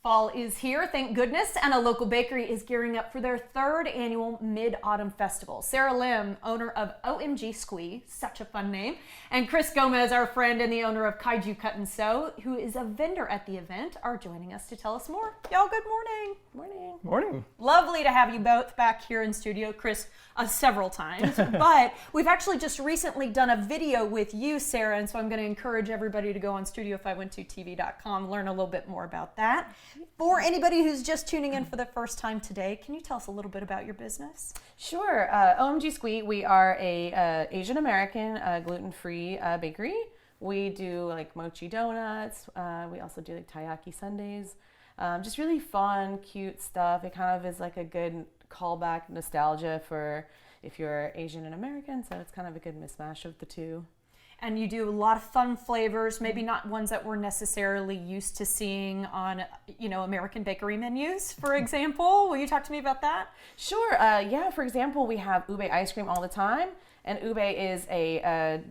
Fall is here, thank goodness, and a local bakery is gearing up for their third annual Mid-Autumn Festival. Sarah Lim, owner of OMG Squee, such a fun name, and Chris Gomez, our friend and the owner of Kaiju Cut and Sew, who is a vendor at the event, are joining us to tell us more. Y'all, good morning. Morning. Morning. Lovely to have you both back here in studio, Chris, several times, but we've actually just recently done a video with you, Sarah, and so I'm going to encourage everybody to go on studio512tv.com, learn a little bit more about that. For anybody who's just tuning in for the first time today, can you tell us a little bit about your business? Sure. OMG Squee, we are a Asian American gluten-free bakery. We do like mochi donuts. We also do like taiyaki sundaes. Just really fun, cute stuff. It kind of is like a good callback nostalgia for if you're Asian and American, so it's kind of a good mismatch of the two. And you do a lot of fun flavors, maybe not ones that we're necessarily used to seeing on, American bakery menus, for example. Will you talk to me about that? Sure. Yeah, for example, we have ube ice cream all the time, and ube is a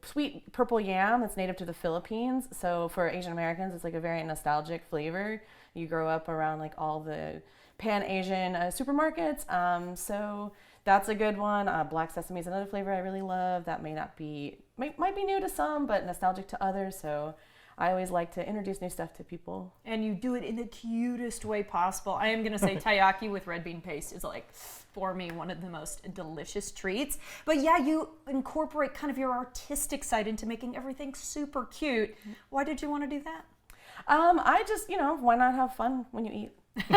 sweet purple yam that's native to the Philippines. So for Asian Americans, it's like a very nostalgic flavor. You grow up around like all the Pan-Asian supermarkets. So that's a good one. Black sesame is another flavor I really love. That might be new to some, but nostalgic to others. So I always like to introduce new stuff to people. And you do it in the cutest way possible. I am going to say taiyaki with red bean paste is like, for me, one of the most delicious treats. But yeah, you incorporate kind of your artistic side into making everything super cute. Why did you want to do that? I just, why not have fun when you eat? It's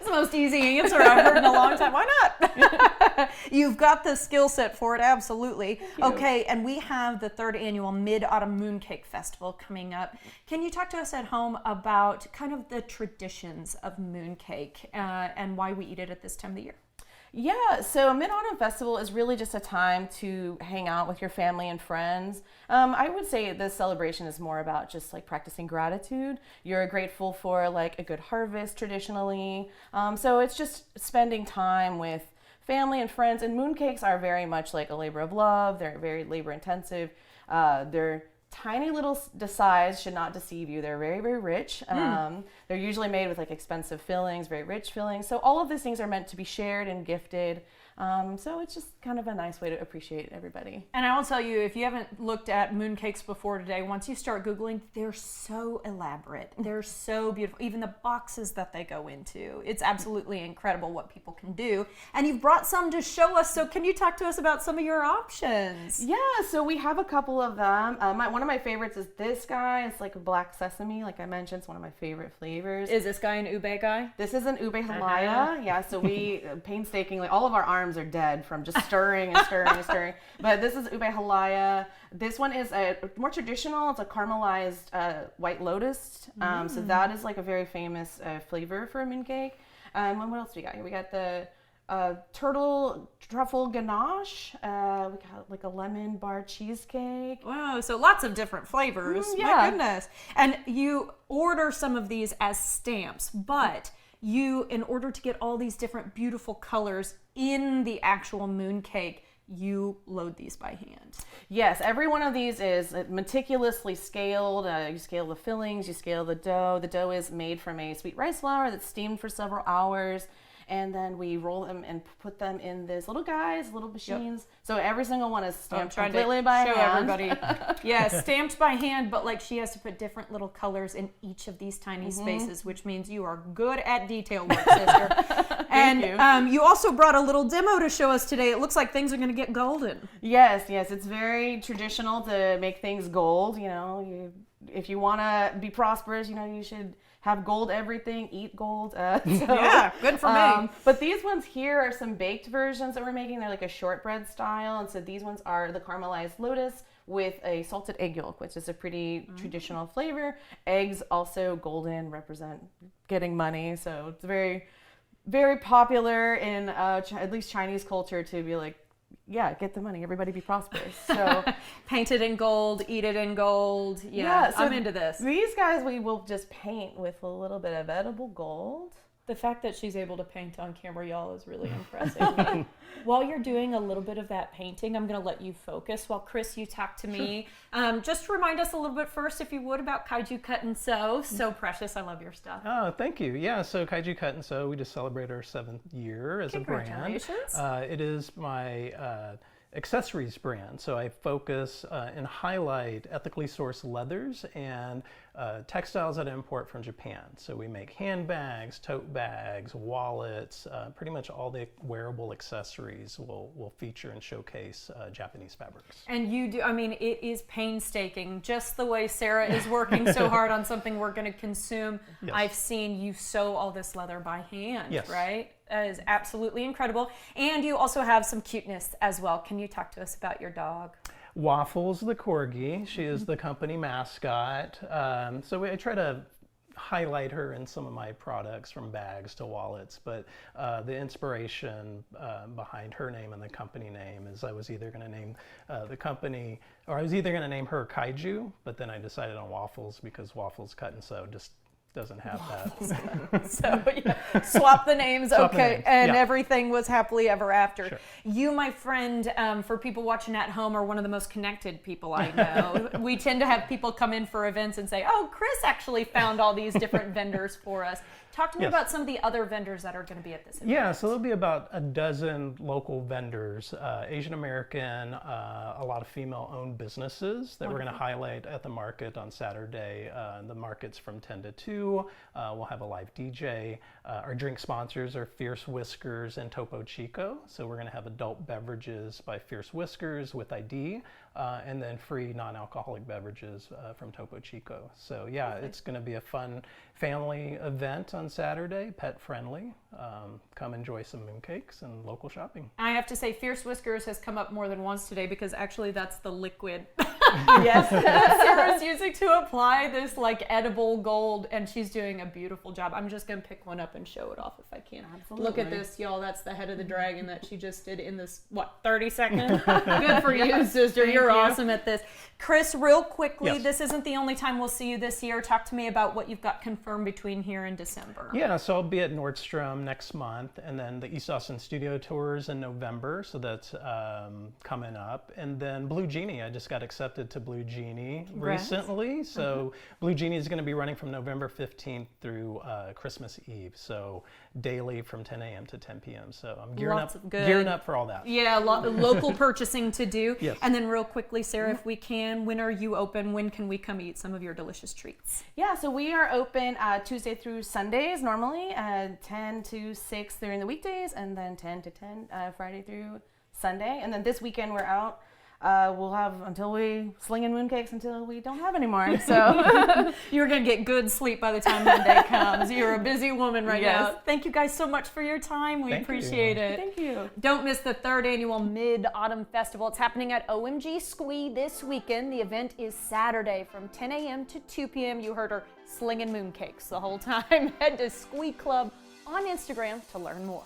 the most easy answer I've heard in a long time. Why not? You've got the skill set for it, absolutely. Okay, and we have the third annual Mid-Autumn Mooncake Festival coming up. Can you talk to us at home about kind of the traditions of mooncake and why we eat it at this time of the year? Yeah, so Mid-Autumn Festival is really just a time to hang out with your family and friends. I would say this celebration is more about just like practicing gratitude. You're grateful for like a good harvest traditionally. So it's just spending time with family and friends, and mooncakes are very much like a labor of love. They're very labor intensive. They're tiny little, the size should not deceive you. They're very, very rich. They're usually made with like expensive fillings, very rich fillings. So all of these things are meant to be shared and gifted. So it's just kind of a nice way to appreciate everybody. And I will tell you, if you haven't looked at mooncakes before today, once you start Googling, they're so elaborate. They're so beautiful. Even the boxes that they go into. It's absolutely incredible what people can do. And you've brought some to show us. So can you talk to us about some of your options? Yeah, so we have a couple of them. One of my favorites is this guy. It's like a black sesame. Like I mentioned, it's one of my favorite flavors. Is this guy an ube guy? This is an ube halaya. Yeah, so we painstakingly, all of our arms are dead from just stirring and stirring and stirring. But this is ube halaya. This one is a more traditional. It's a caramelized white lotus. So that is like a very famous flavor for a mooncake. And what else do we got here? We got the turtle truffle ganache. We got like a lemon bar cheesecake. Wow, so lots of different flavors. Yeah. My goodness. And you order some of these as stamps, but you, in order to get all these different beautiful colors in the actual mooncake, you load these by hand. Yes, every one of these is meticulously scaled. You scale the fillings, you scale the dough. The dough is made from a sweet rice flour that's steamed for several hours. And then we roll them and put them in these little guys, little machines. Yep. So every single one is stamped completely by hand. Everybody. Yeah, stamped by hand, but like she has to put different little colors in each of these tiny spaces, which means you are good at detail work, sister. And you also brought a little demo to show us today. It looks like things are going to get golden. Yes, it's very traditional to make things gold. If you want to be prosperous, you should have gold everything, eat gold. Yeah, good for me. But these ones here are some baked versions that we're making. They're like a shortbread style. And so these ones are the caramelized lotus with a salted egg yolk, which is a pretty traditional flavor. Eggs also golden, represent getting money. So it's very, very popular in at least Chinese culture to be like, yeah, get the money, everybody be prosperous. So paint it in gold, eat it in gold. Yeah, so I'm into this. These guys we will just paint with a little bit of edible gold. The fact that she's able to paint on camera, y'all, is really impressive. While you're doing a little bit of that painting, I'm going to let you focus while Chris, you talk to me. Just remind us a little bit first, if you would, about Kaiju Cut and Sew. So precious. I love your stuff. Oh, thank you. Yeah, so Kaiju Cut and Sew, we just celebrated our 7th year as a brand. Congratulations. It is my accessories brand. So I focus and highlight ethically sourced leathers and textiles that I import from Japan. So we make handbags, tote bags, wallets, pretty much all the wearable accessories will feature and showcase Japanese fabrics. And you do, I mean, it is painstaking, just the way Sarah is working so hard on something we're going to consume. Yes. I've seen you sew all this leather by hand, Yes. right? That is absolutely incredible. And you also have some cuteness as well. Can you talk to us about your dog? Waffles the corgi. She is the company mascot. So I try to highlight her in some of my products, from bags to wallets. But the inspiration behind her name and the company name is I was either going to name the company, or I was either going to name her Kaiju, but then I decided on Waffles because Waffles Cut and Sew just doesn't have that. So yeah, swap the names, Swap the okay, names, and yeah. everything was happily ever after. Sure. You, my friend, for people watching at home, are one of the most connected people I know. We tend to have people come in for events and say, oh, Chris actually found all these different vendors for us. Talk to me Yes. about some of the other vendors that are going to be at this event. Yeah, so there'll be about a dozen local vendors, Asian American, a lot of female-owned businesses that we're going to highlight at the market on Saturday. The market's from 10 to 2. We'll have a live DJ. Our drink sponsors are Fierce Whiskers and Topo Chico. So we're going to have adult beverages by Fierce Whiskers with ID, and then free non-alcoholic beverages from Topo Chico. So yeah, it's going to be a fun family event on Saturday, pet friendly. Come enjoy some mooncakes and local shopping. I have to say, Fierce Whiskers has come up more than once today because actually that's the liquid Yes. Sarah's using to apply this like edible gold, and she's doing a beautiful job. I'm just gonna pick one up and show it off if I can. Absolutely. Look at this, y'all. That's the head of the dragon that she just did in this, 30 seconds? Good for you, sister. Thank You're you. awesome at this. Chris, real quickly, Yes. this isn't the only time we'll see you this year. Talk to me about what you've got confirmed between here and December. Yeah, so I'll be at Nordstrom next month, and then the East Austin Studio Tours in November, so that's coming up. And then Blue Genie, I just got accepted to Blue Genie Congrats. recently. So Blue Genie is going to be running from November 15th through Christmas Eve, so daily from 10 a.m. to 10 p.m. So I'm Lots of good- gearing up for all that. Yeah, local purchasing to do. Yes. And then real quickly, Sarah, if we can, when are you open? When can we come eat some of your delicious treats? Yeah, so we are open Tuesday through Sundays normally, 10 to 6 during the weekdays, and then 10 to 10 Friday through Sunday. And then this weekend we're out. We'll have until we slinging mooncakes until we don't have any more. So You're going to get good sleep by the time Monday comes. You're a busy woman right Yes. now. Thank you guys so much for your time. We Thank you. appreciate it. thank you. Don't miss the 3rd annual Mid-Autumn Festival. It's happening at OMG Squee this weekend. The event is Saturday from 10 a.m. to 2 p.m. You heard her slinging mooncakes the whole time. Head to Squee Club on Instagram to learn more.